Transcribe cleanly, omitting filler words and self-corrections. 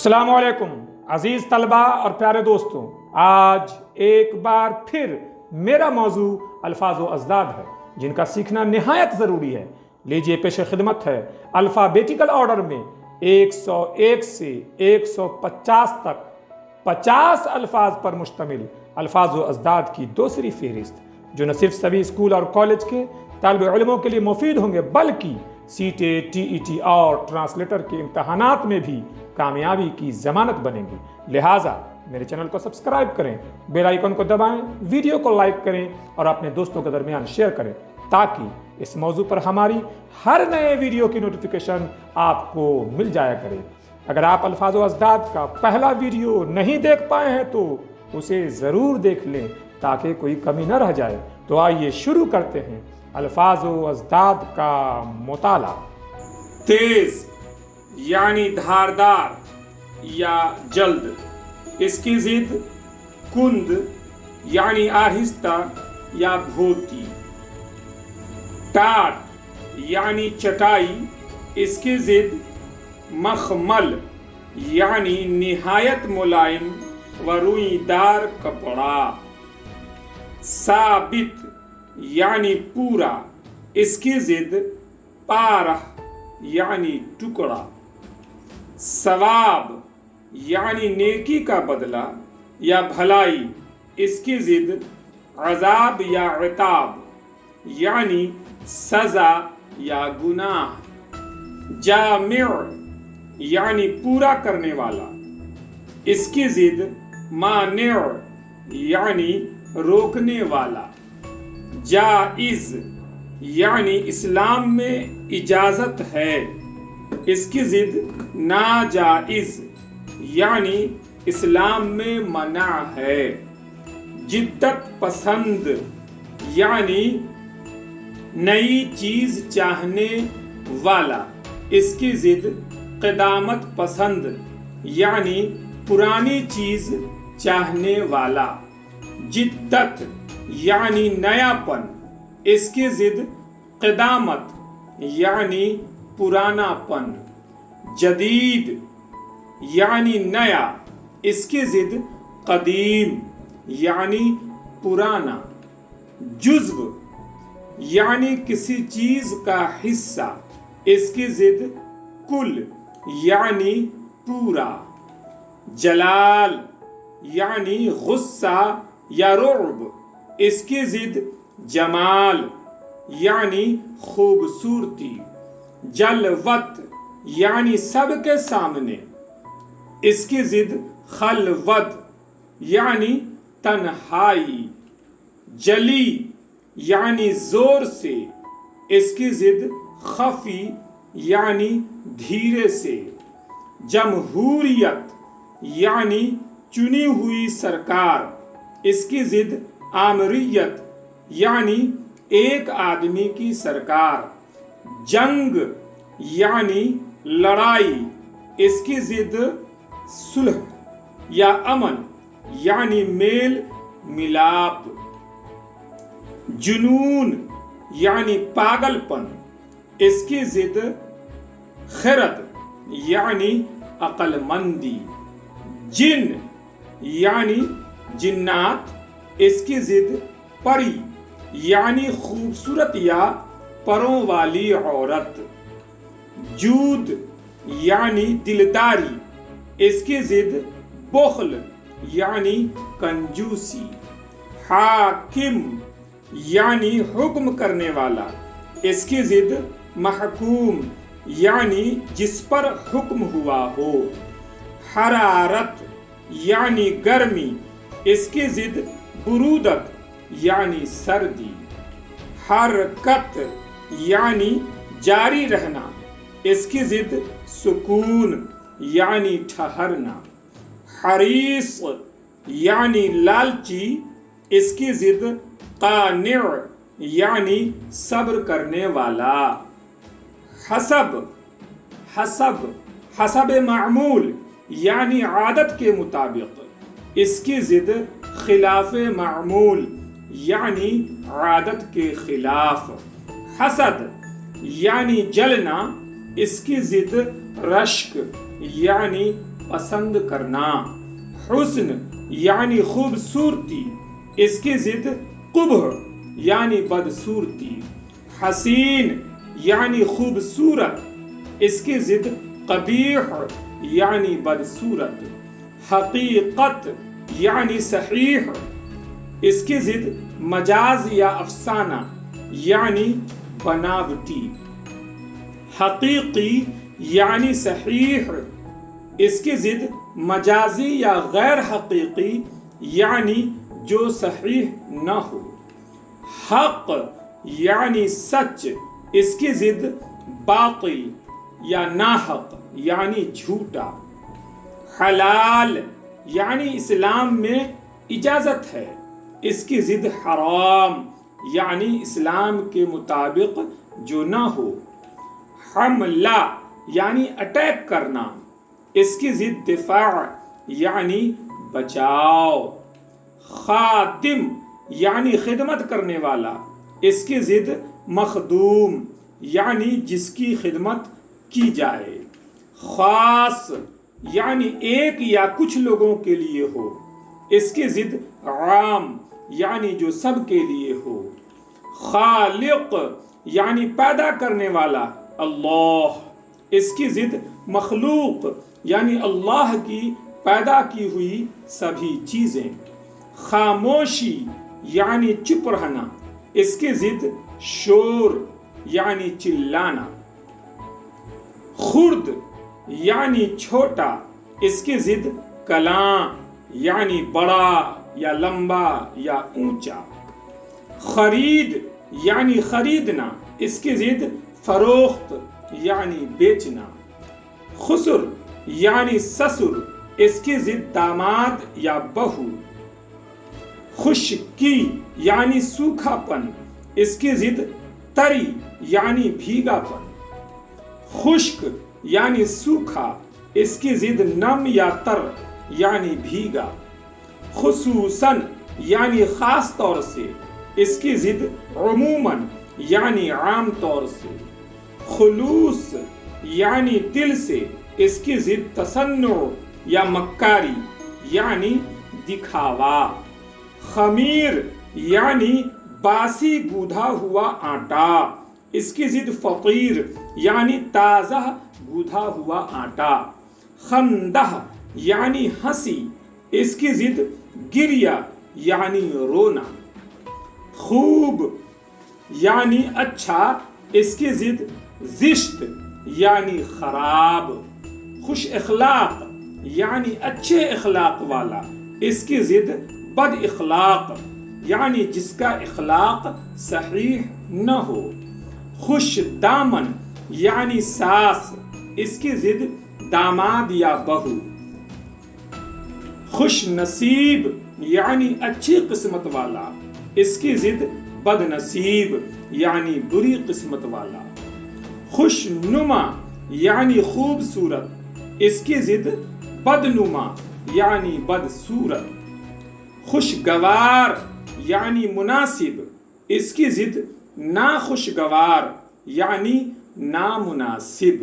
السلام علیکم عزیز طلبہ اور پیارے دوستوں، آج ایک بار پھر میرا موضوع الفاظ و اضداد ہے جن کا سیکھنا نہایت ضروری ہے۔ لیجئے پیش خدمت ہے الفابیٹیکل آرڈر میں 101 سے 150 تک 50 الفاظ پر مشتمل الفاظ و اضداد کی دوسری فہرست، جو نہ صرف سبھی اسکول اور کالج کے طالب علموں کے لیے مفید ہوں گے بلکہ CTET TET اور ٹرانسلیٹر کے امتحانات میں بھی کامیابی کی ضمانت بنیں گی۔ لہٰذا میرے چینل کو سبسکرائب کریں، بیل آئیکن کو دبائیں، ویڈیو کو لائک کریں اور اپنے دوستوں کے درمیان شیئر کریں تاکہ اس موضوع پر ہماری ہر نئے ویڈیو کی نوٹیفیکیشن آپ کو مل جایا کرے۔ اگر آپ الفاظ و اضداد کا پہلا ویڈیو نہیں دیکھ پائے ہیں تو اسے ضرور دیکھ لیں تاکہ کوئی کمی نہ رہ جائے۔ تو آئیے شروع کرتے ہیں الفاظ و اضداد کا مطالعہ۔ تیز یعنی دھاردار یا جلد، اس کی ضد کند یعنی آہستہ یا بھوتی۔ ٹاٹ یعنی چٹائی، اس کی ضد مخمل یعنی نہایت ملائم و روئی دار کپڑا۔ ثابت یعنی پورا، اس کی ضد پارہ یعنی ٹکڑا۔ ثواب یعنی نیکی کا بدلہ یا بھلائی، اس کی ضد عذاب یا عتاب یعنی سزا یا گناہ۔ جامع یعنی پورا کرنے والا، اس کی ضد مانع یعنی روکنے والا۔ جائز یعنی اسلام میں اجازت ہے، اس کی ضد ناجائز یعنی اسلام میں منع ہے۔ جدت پسند یعنی نئی چیز چاہنے والا، اس کی ضد قدامت پسند یعنی پرانی چیز چاہنے والا۔ جدت یعنی نیا پن، اس کی ضد قدامت یعنی پرانا پن۔ جدید یعنی نیا، اس کی ضد قدیم یعنی پرانا۔ جزو یعنی کسی چیز کا حصہ، اس کی ضد کل یعنی پورا۔ جلال یعنی غصہ یا رعب، اس کی ضد جمال یعنی خوبصورتی۔ جلوت یعنی سب کے سامنے، اس کی ضد خلوت یعنی تنہائی۔ جلی یعنی زور سے، اس کی ضد خفی یعنی دھیرے سے۔ جمہوریت یعنی چنی ہوئی سرکار، اس کی ضد آمریت یعنی ایک آدمی کی سرکار۔ جنگ یعنی لڑائی، اس کی ضد صلح یا امن یعنی میل ملاپ۔ جنون یعنی پاگل پن، اس کی ضد خرد یعنی عقل مندی۔ جن یعنی جنات، اس کی ضد پری یعنی خوبصورت یا پروں والی عورت۔ جود یعنی دلداری، اس کی ضد بخل یعنی کنجوسی۔ حاکم یعنی حکم کرنے والا، اس کی ضد محکوم یعنی جس پر حکم ہوا ہو۔ حرارت یعنی گرمی، اس کی ضد برودت یعنی سردی۔ حرکت یعنی جاری رہنا، اس کی ضد سکون یعنی ٹھہرنا۔ حریص یعنی لالچی، اس کی ضد قانع یعنی صبر کرنے والا۔ حسب حسب معمول یعنی عادت کے مطابق، اس کی ضد خلاف معمول یعنی عادت کے خلاف۔ حسد یعنی جلنا، اس کی ضد رشک یعنی پسند کرنا. حسن یعنی خوبصورتی، اس کی ضد قبح یعنی بدصورتی. حسین یعنی خوبصورت، اس کی ضد قبیح یعنی بدصورت. حقیقت یعنی صحیح، اس کی ضد مجاز یا افسانہ یعنی بناوٹی. حقیقی یعنی صحیح، اس کی ضد مجازی یا غیر حقیقی یعنی جو صحیح نہ ہو. حق یعنی سچ، اس کی ضد باطل یا ناحق یعنی جھوٹا. حلال یعنی اسلام میں اجازت ہے، اس کی ضد حرام یعنی اسلام کے مطابق جو نہ ہو. حملہ یعنی اٹیک کرنا، اس کی ضد دفاع یعنی بچاؤ. خادم یعنی خدمت کرنے والا، اس کی ضد مخدوم یعنی جس کی خدمت کی جائے. خاص یعنی ایک یا کچھ لوگوں کے لیے ہو، اس کی ضد عام یعنی جو سب کے لیے ہو. خالق یعنی پیدا کرنے والا اللہ، اس کی ضد مخلوق یعنی اللہ کی پیدا کی ہوئی سبھی چیزیں. خاموشی یعنی چپ رہنا، اس کی ضد شور یعنی چلانا. خرد یعنی چھوٹا، اس کی ضد کلاں یعنی بڑا یا لمبا یا اونچا. خرید یعنی خریدنا، اس کی ضد فروخت یعنی بیچنا. خسر یعنی سسر، اس کی ضد داماد یا بہو. خشکی یعنی سوکھا پن، اس کی ضد تری یعنی بھیگا پن. خشک یعنی سوکھا، اس کی ضد نم یا تر یعنی بھیگا. خصوصاً یعنی خاص طور سے، اس کی ضد عموماً یعنی عام طور سے. خلوص یعنی دل سے، اس کی ضد تصنع یا مکاری یعنی دکھاوا. خمیر یعنی باسی گوندھا ہوا آٹا، اس کی ضد فقیر یعنی تازہ گوندھا ہوا آٹا. خندہ یعنی ہنسی، اس کی ضد گریہ یعنی رونا. خوب یعنی اچھا، اس کی ضد زشت یعنی خراب. خوش اخلاق یعنی اچھے اخلاق والا، اس کی ضد بد اخلاق یعنی جس کا اخلاق صحیح نہ ہو. خوش دامن یعنی ساس، اس کی ضد داماد یا بہو. خوش نصیب یعنی اچھی قسمت والا، اس کی ضد بد نصیب یعنی بری قسمت والا. خوش نما یعنی خوبصورت، اس کی ضد بدنما یعنی بدصورت. خوشگوار یعنی مناسب، اس کی ضد ناخوشگوار یعنی نامناسب.